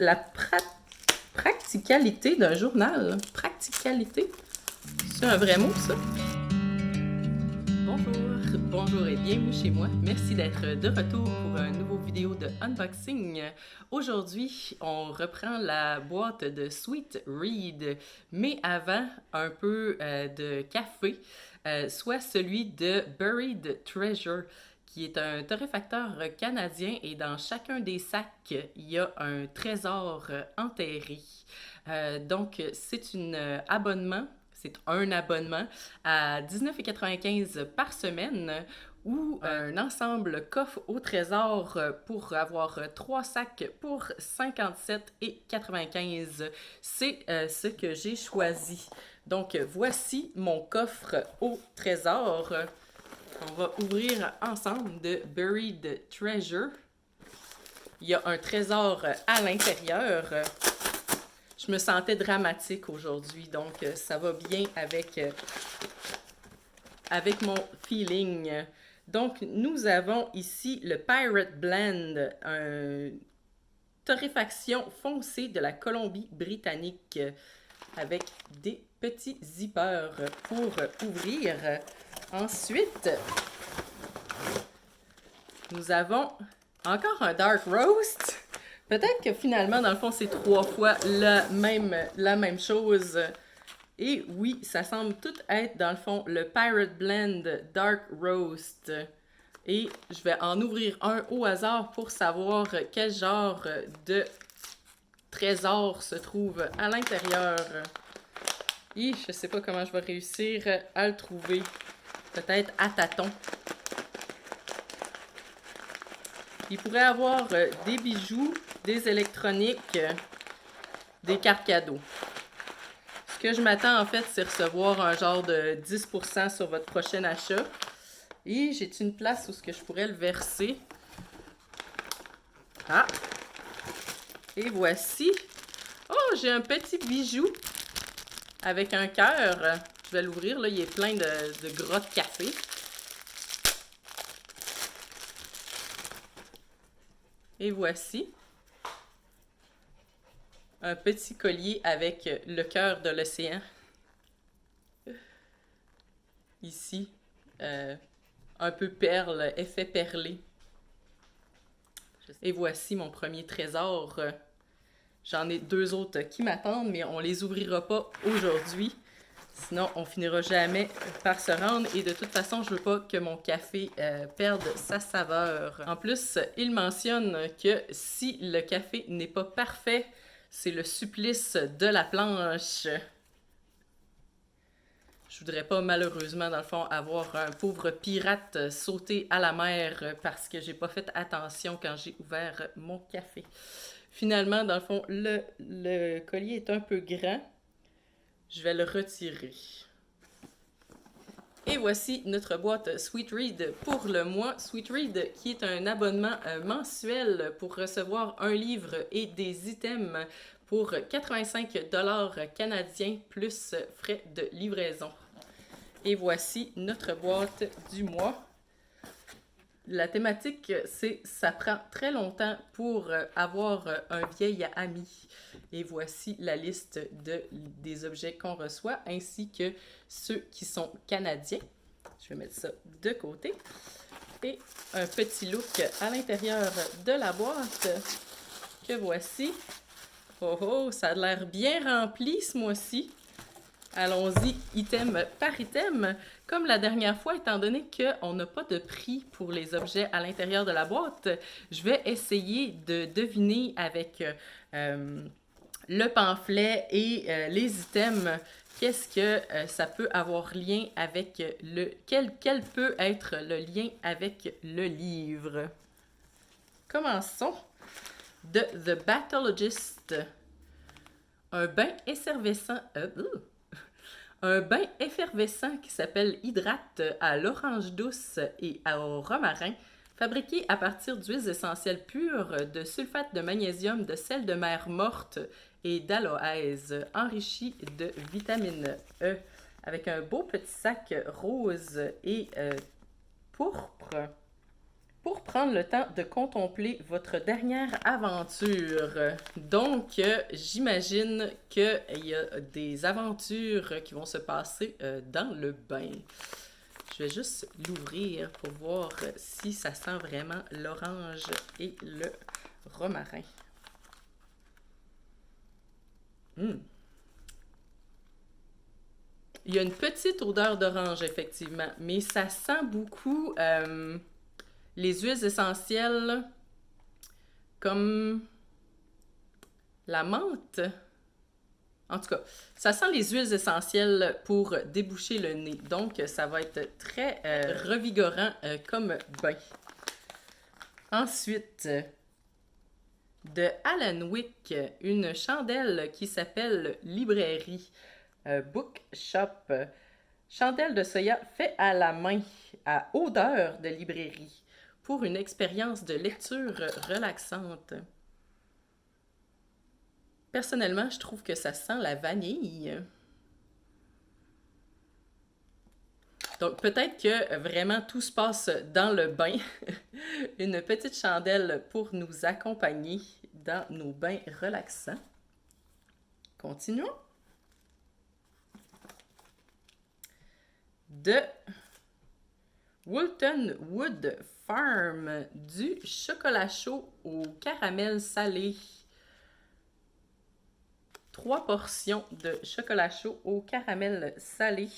La practicalité d'un journal. Practicalité. C'est un vrai mot, ça? Bonjour et bienvenue chez moi. Merci d'être de retour pour une nouvelle vidéo de unboxing. Aujourd'hui, on reprend la boîte de Sweet Read, mais avant, un peu de café, soit celui de Buried Treasure, qui est un torréfacteur canadien, et dans chacun des sacs, il y a un trésor enterré. Donc, c'est un abonnement à 19,95 par semaine ou un ensemble coffre au trésor pour avoir 3 sacs pour 57,95. C'est ce que j'ai choisi. Donc, voici mon coffre au trésor. On va ouvrir ensemble de Buried Treasure. Il y a un trésor à l'intérieur. Je me sentais dramatique aujourd'hui, donc ça va bien avec mon feeling. Donc, nous avons ici le Pirate Blend, une torréfaction foncée de la Colombie-Britannique avec des petits zippers pour ouvrir. Ensuite, nous avons encore un Dark Roast. Peut-être que finalement, dans le fond, c'est 3 fois la même chose. Et oui, ça semble tout être, dans le fond, le Pirate Blend Dark Roast. Et je vais en ouvrir un au hasard pour savoir quel genre de trésor se trouve à l'intérieur. Et je sais pas comment je vais réussir à le trouver. Peut-être à tâtons. Il pourrait avoir des bijoux, des électroniques, des cartes cadeaux. Ce que je m'attends en fait, c'est recevoir un genre de 10% sur votre prochain achat. Et j'ai une place où je pourrais le verser. Ah! Et voici. Oh, j'ai un petit bijou avec un cœur. Je vais l'ouvrir, là, il est plein de gras de café. Et voici un petit collier avec le cœur de l'océan. Ici, un peu perle, effet perlé. Et voici mon premier trésor. J'en ai 2 autres qui m'attendent, mais on les ouvrira pas aujourd'hui. Sinon, on finira jamais par se rendre. Et de toute façon, je veux pas que mon café perde sa saveur. En plus, il mentionne que si le café n'est pas parfait, c'est le supplice de la planche. Je voudrais pas, malheureusement, dans le fond, avoir un pauvre pirate sauter à la mer parce que j'ai pas fait attention quand j'ai ouvert mon café. Finalement, dans le fond, le collier est un peu grand. Je vais le retirer. Et voici notre boîte Sweet Read pour le mois. Sweet Read qui est un abonnement mensuel pour recevoir un livre et des items pour 85 $ canadiens plus frais de livraison. Et voici notre boîte du mois. La thématique, c'est « Ça prend très longtemps pour avoir un vieil ami ». Et voici la liste des objets qu'on reçoit, ainsi que ceux qui sont canadiens. Je vais mettre ça de côté. Et un petit look à l'intérieur de la boîte que voici. Oh oh, ça a l'air bien rempli ce mois-ci. Allons-y, item par item. Comme la dernière fois, étant donné qu'on n'a pas de prix pour les objets à l'intérieur de la boîte, je vais essayer de deviner avec le pamphlet et les items qu'est-ce que ça peut avoir lien avec quel peut être le lien avec le livre. Commençons. De The Bathologist. Un bain effervescent. Un bain effervescent qui s'appelle Hydrate à l'orange douce et au romarin, fabriqué à partir d'huiles essentielles pures, de sulfate de magnésium, de sel de mer morte et d'aloès, enrichi de vitamine E, avec un beau petit sac rose et pourpre. pour prendre le temps de contempler votre dernière aventure. Donc, j'imagine qu'il y a des aventures qui vont se passer dans le bain. Je vais juste l'ouvrir pour voir si ça sent vraiment l'orange et le romarin. Il y a une petite odeur d'orange, effectivement, mais ça sent beaucoup les huiles essentielles comme la menthe. En tout cas, ça sent les huiles essentielles pour déboucher le nez. Donc, ça va être très revigorant comme bain. Ensuite, de Alan Wick, une chandelle qui s'appelle Librairie. Bookshop. Chandelle de soya fait à la main, à odeur de librairie, pour une expérience de lecture relaxante. Personnellement, je trouve que ça sent la vanille. Donc, peut-être que vraiment tout se passe dans le bain. Une petite chandelle pour nous accompagner dans nos bains relaxants. Continuons. De Woolton Wood Farm, du chocolat chaud au caramel salé. 3 portions de chocolat chaud au caramel salé.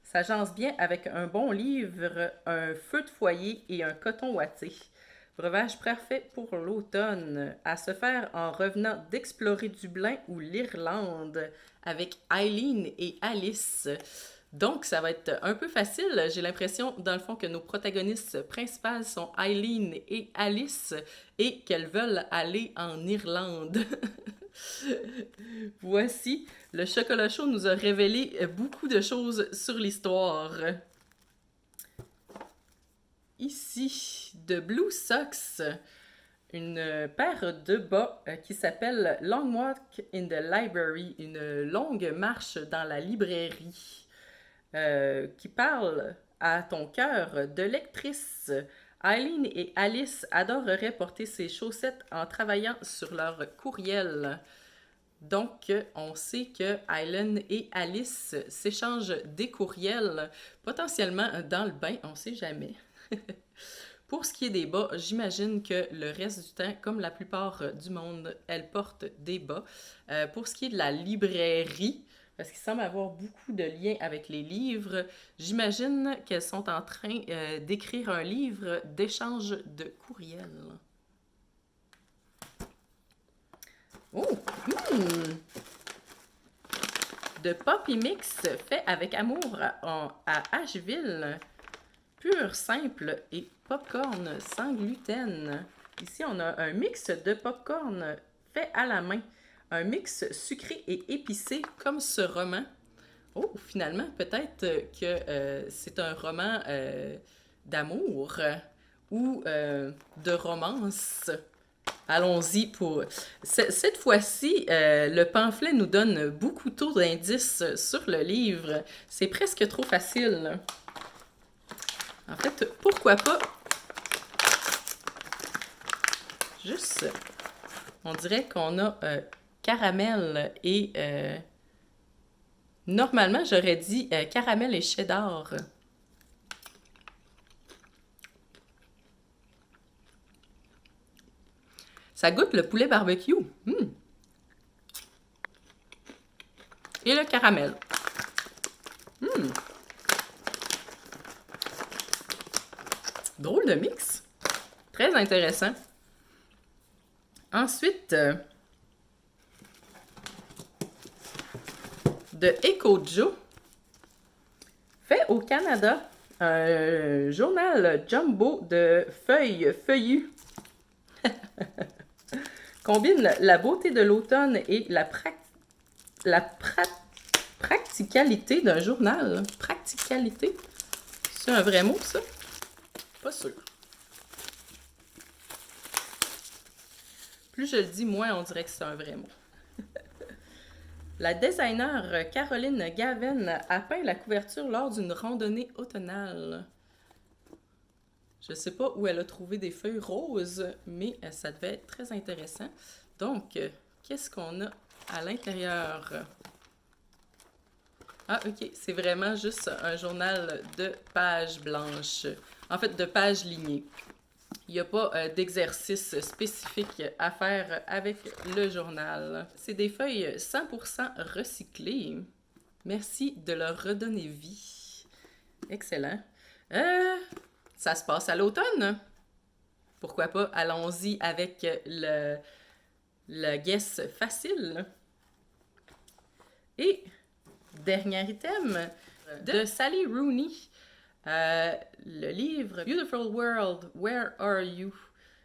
Ça jase bien avec un bon livre, un feu de foyer et un coton ouaté. Breuvage parfait pour l'automne, à se faire en revenant d'explorer Dublin ou l'Irlande avec Eileen et Alice. Donc, ça va être un peu facile. J'ai l'impression, dans le fond, que nos protagonistes principales sont Eileen et Alice et qu'elles veulent aller en Irlande. Voici, le chocolat chaud nous a révélé beaucoup de choses sur l'histoire. Ici, de Blue Socks, une paire de bas qui s'appelle Long Walk in the Library, une longue marche dans la librairie. Qui parle à ton cœur de lectrice. Eileen et Alice adoreraient porter ces chaussettes en travaillant sur leur courriel. Donc, on sait que Eileen et Alice s'échangent des courriels, potentiellement dans le bain, on ne sait jamais. Pour ce qui est des bas, j'imagine que le reste du temps, comme la plupart du monde, elles portent des bas. Pour ce qui est de la librairie, parce qu'il semble avoir beaucoup de liens avec les livres, j'imagine qu'elles sont en train d'écrire un livre d'échange de courriels. Oh! De Poppy Mix fait avec amour à Asheville. Pur, simple et popcorn sans gluten. Ici, on a un mix de popcorn fait à la main. Un mix sucré et épicé comme ce roman. Oh, finalement, peut-être que c'est un roman d'amour ou de romance. Allons-y pour... Cette fois-ci, le pamphlet nous donne beaucoup trop d'indices sur le livre. C'est presque trop facile. En fait, pourquoi pas juste... On dirait qu'on a caramel et... Normalement, j'aurais dit caramel et cheddar. Ça goûte le poulet barbecue. Et le caramel. Drôle de mix. Très intéressant. Ensuite, de Eco-Jo, fait au Canada, un journal jumbo de feuilles feuillues. Combine la beauté de l'automne et la practicalité d'un journal. Practicalité. C'est un vrai mot, ça? Pas sûr. Plus je le dis, moins on dirait que c'est un vrai mot. La designer Caroline Gaven a peint la couverture lors d'une randonnée automnale. Je sais pas où elle a trouvé des feuilles roses, mais ça devait être très intéressant. Donc, qu'est-ce qu'on a à l'intérieur? Ah, ok, c'est vraiment juste un journal de pages blanches. En fait, de pages lignées. Il n'y a pas d'exercice spécifique à faire avec le journal. C'est des feuilles 100% recyclées. Merci de leur redonner vie. Excellent. Ça se passe à l'automne. Pourquoi pas? Allons-y avec le guess facile. Et dernier item de Sally Rooney. Le livre Beautiful World, Where Are You?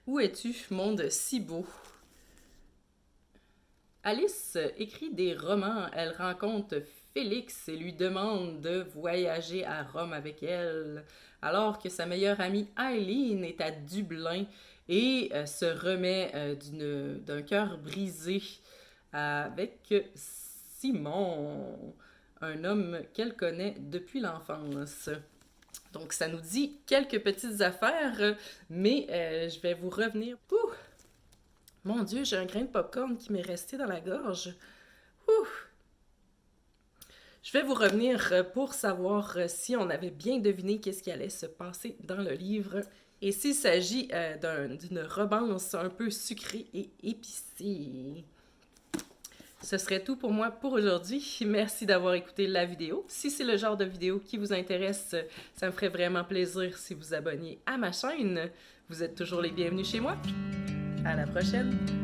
Où es-tu, monde si beau? Alice écrit des romans. Elle rencontre Félix et lui demande de voyager à Rome avec elle, alors que sa meilleure amie Eileen est à Dublin et se remet d'un cœur brisé avec Simon, un homme qu'elle connaît depuis l'enfance. Donc, ça nous dit quelques petites affaires, mais je vais vous revenir. Ouh! Mon Dieu, j'ai un grain de popcorn qui m'est resté dans la gorge. Ouh! Je vais vous revenir pour savoir si on avait bien deviné qu'est-ce qui allait se passer dans le livre et s'il s'agit d'une romance un peu sucrée et épicée. Ce serait tout pour moi pour aujourd'hui. Merci d'avoir écouté la vidéo. Si c'est le genre de vidéo qui vous intéresse, ça me ferait vraiment plaisir si vous abonniez à ma chaîne. Vous êtes toujours les bienvenus chez moi. À la prochaine!